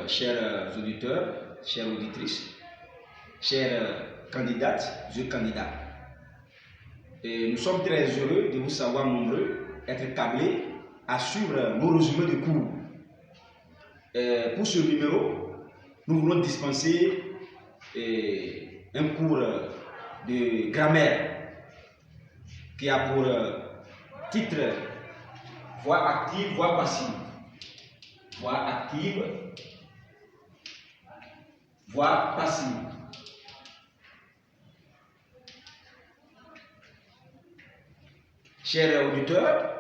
chers auditeurs, chères auditrices, chères candidates et candidats. Et nous sommes très heureux de vous savoir nombreux être câblés à suivre nos résumés de cours. Pour ce numéro, nous voulons dispenser un cours de grammaire qui a pour titre voix active, voix passive. Voix active, voix passive. Chers auditeurs,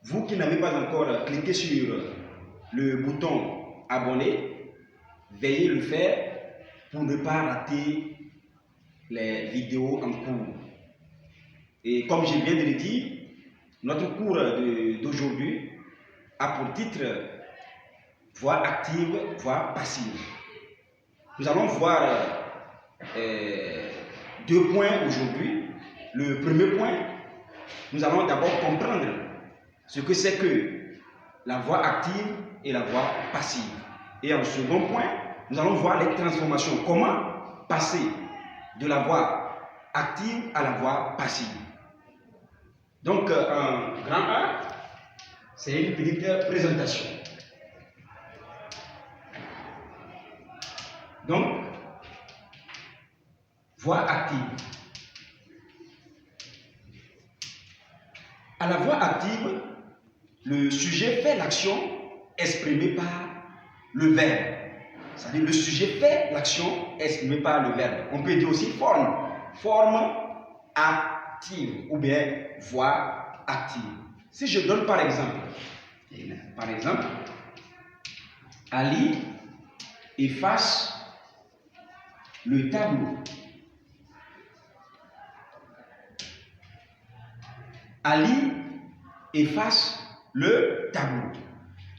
vous qui n'avez pas encore cliqué sur le bouton abonner, veuillez le faire pour ne pas rater les vidéos en cours. Et comme je viens de le dire, notre cours d'aujourd'hui a pour titre voix active, voix passive. Nous allons voir deux points aujourd'hui. Le premier point, nous allons d'abord comprendre ce que c'est que la voix active et la voix passive. Et en second point, nous allons voir les transformations. Comment passer de la voix active à la voix passive. Donc, en grand 1, c'est une petite présentation. Donc, voix active. À la voix active, le sujet fait l'action exprimée par le verbe. C'est-à-dire le sujet fait l'action exprimée par le verbe. On peut dire aussi forme. Forme active ou bien voix active. Si je donne par exemple, Ali efface le tableau. Ali efface le tableau.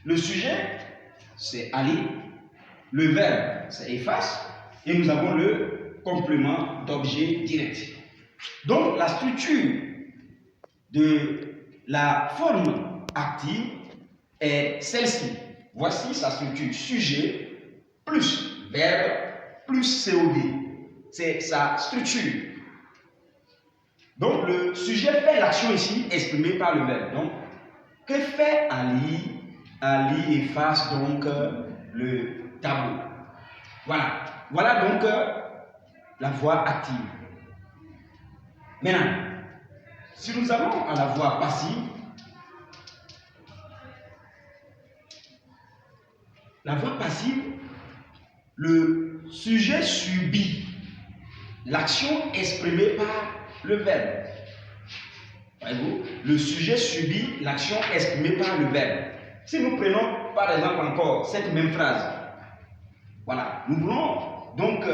Le sujet, c'est Ali. Le verbe, c'est efface. Et nous avons le complément d'objet direct. Donc, la structure de la forme active est celle-ci. Voici sa structure. Sujet plus verbe plus COD. C'est sa structure. Donc, le sujet fait l'action ici exprimée par le verbe. Donc, que fait Ali? Ali efface donc le tableau. Voilà. Voilà donc la voix active. Maintenant, si nous allons à la voix passive, la voix passive, le sujet subit l'action exprimée par le verbe. Voyez-vous, le sujet subit l'action exprimée par le verbe. Si nous prenons par exemple encore cette même phrase, voilà, nous voulons donc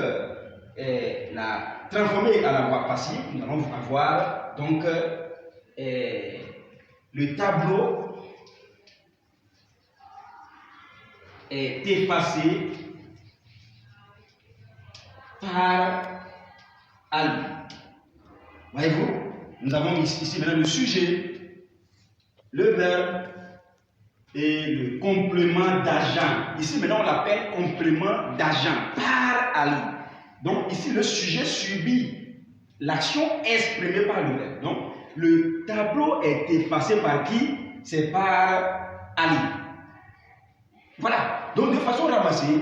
la transformer à la voix passive. Nous allons avoir donc le tableau est effacé par Ali. Voyez-vous, nous avons ici maintenant le sujet, le verbe et le complément d'agent. Ici maintenant on l'appelle complément d'agent par Ali. Donc ici le sujet subit l'action exprimée par le verbe. Donc le tableau est effacé par qui? C'est par Ali. Voilà. Donc de façon ramassée,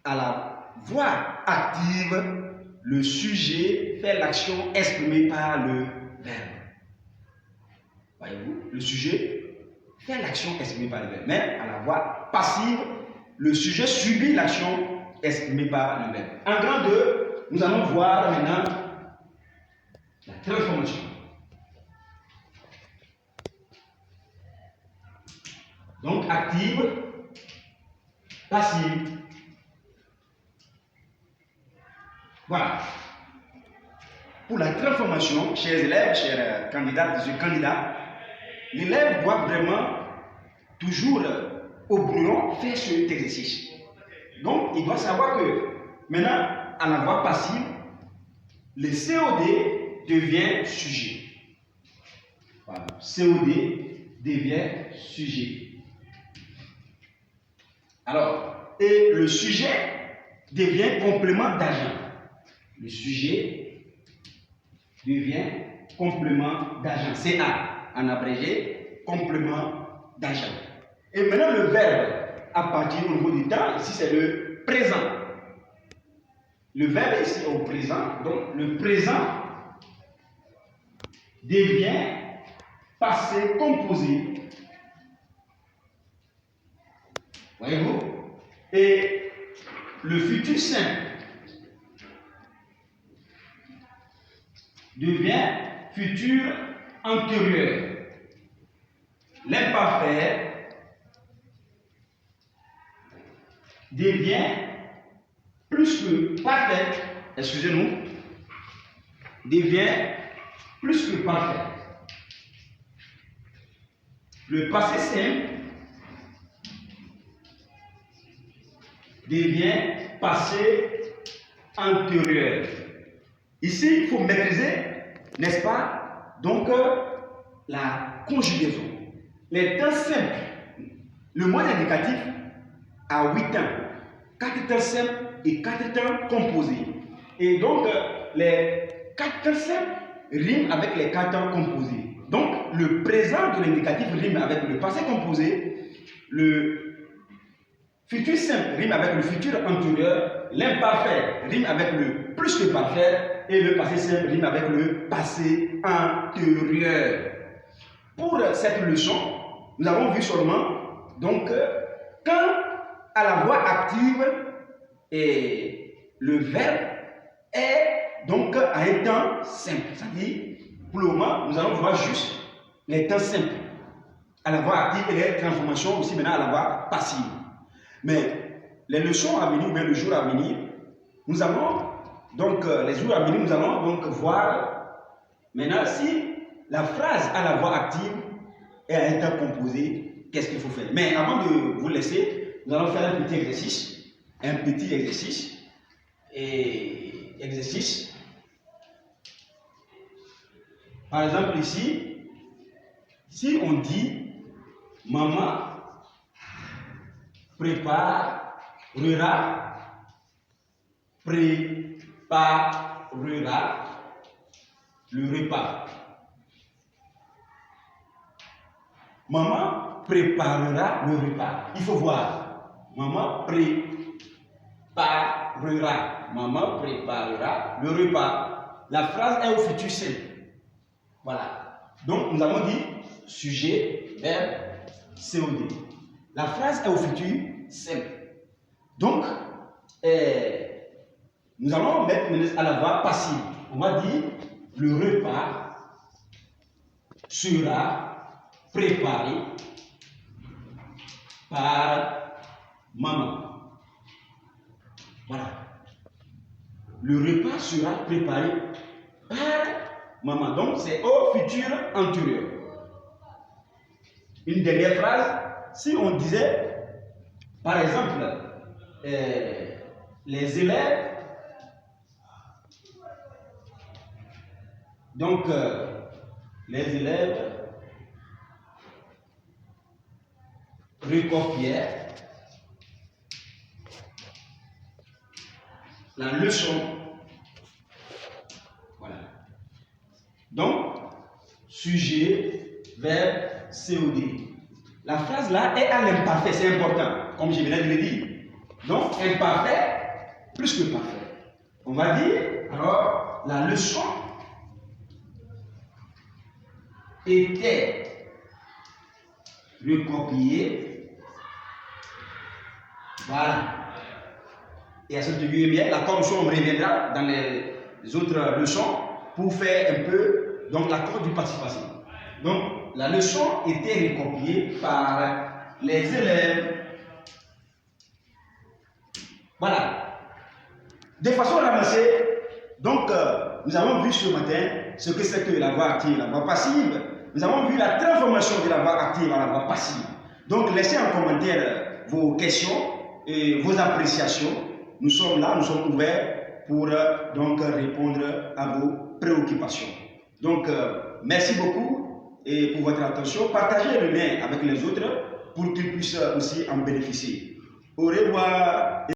à la voix active, le sujet fait l'action exprimée par le verbe. Voyez-vous, le sujet fait l'action exprimée par le verbe. Mais à la voix passive, le sujet subit l'action exprimée par le verbe. En grand 2, nous allons voir maintenant la transformation. Donc active, passive. Voilà. Pour la transformation, chers élèves, chers candidates et candidats, l'élève doit vraiment toujours au brouillon faire cet exercice. Donc, il doit savoir que maintenant, à la voix passive, le COD devient sujet. Voilà. COD devient sujet. Alors, et le sujet devient complément d'agent. Le sujet devient complément d'agent. CA, en abrégé, complément d'agent. Et maintenant, le verbe, à partir au niveau du temps, ici c'est le présent. Le verbe ici au présent, donc le présent devient passé composé. Voyez-vous? Et le futur simple devient futur antérieur. L'imparfait devient plus que parfait, excusez-nous, devient plus que parfait. Le passé simple devient passé antérieur. Ici, il faut maîtriser, n'est-ce pas, donc la conjugaison. Les temps simples, le mode indicatif a 8 temps, 4 temps simples et 4 temps composés. Et donc, les 4 temps simples riment avec les 4 temps composés. Donc, le présent de l'indicatif rime avec le passé composé, le futur simple rime avec le futur antérieur, l'imparfait rime avec le plus que parfait et le passé simple rime avec le passé antérieur. Pour cette leçon, nous avons vu seulement donc quand à la voix active et le verbe est donc à un temps simple. C'est-à-dire, pour le moment, nous allons voir juste les temps simples à la voix active et les transformations aussi maintenant à la voix passive. Mais les leçons à venir, ou bien le jour à venir, nous allons donc, les jours à venir, nous allons donc voir maintenant si la phrase à la voix active est à un temps composé, qu'est-ce qu'il faut faire. Mais avant de vous laisser, nous allons faire un petit exercice. Par exemple ici, si on dit maman préparera le repas. Maman préparera le repas. Il faut voir. Maman préparera le repas. La phrase est au futur simple. Voilà. Donc, nous avons dit sujet, verbe, COD. La phrase est au futur simple. Donc, nous allons mettre à la voix passive. On va dire le repas sera préparé par maman. Voilà. Le repas sera préparé par maman. Donc, c'est au futur antérieur. Une dernière phrase, si on disait, par exemple, les élèves, donc les élèves recopièrent la leçon. Voilà. Donc, sujet, verbe, COD. La phrase là est à l'imparfait, c'est important, comme je venais de le dire. Donc, imparfait plus que parfait. On va dire, alors, la leçon était recopiée. Voilà. Et à cette lumière, la correction reviendra dans les autres leçons pour faire un peu donc l'accord du passé passé. Donc, la leçon était recopiée par les élèves. Voilà. De façon ramassée, donc nous avons vu ce matin ce que c'est que la voix active, la voix passive. Nous avons vu la transformation de la voix active en la voix passive. Donc, laissez en commentaire vos questions et vos appréciations. Nous sommes là, nous sommes ouverts pour donc répondre à vos préoccupations. Donc, merci beaucoup et pour votre attention. Partagez le lien avec les autres pour qu'ils puissent aussi en bénéficier. Au revoir.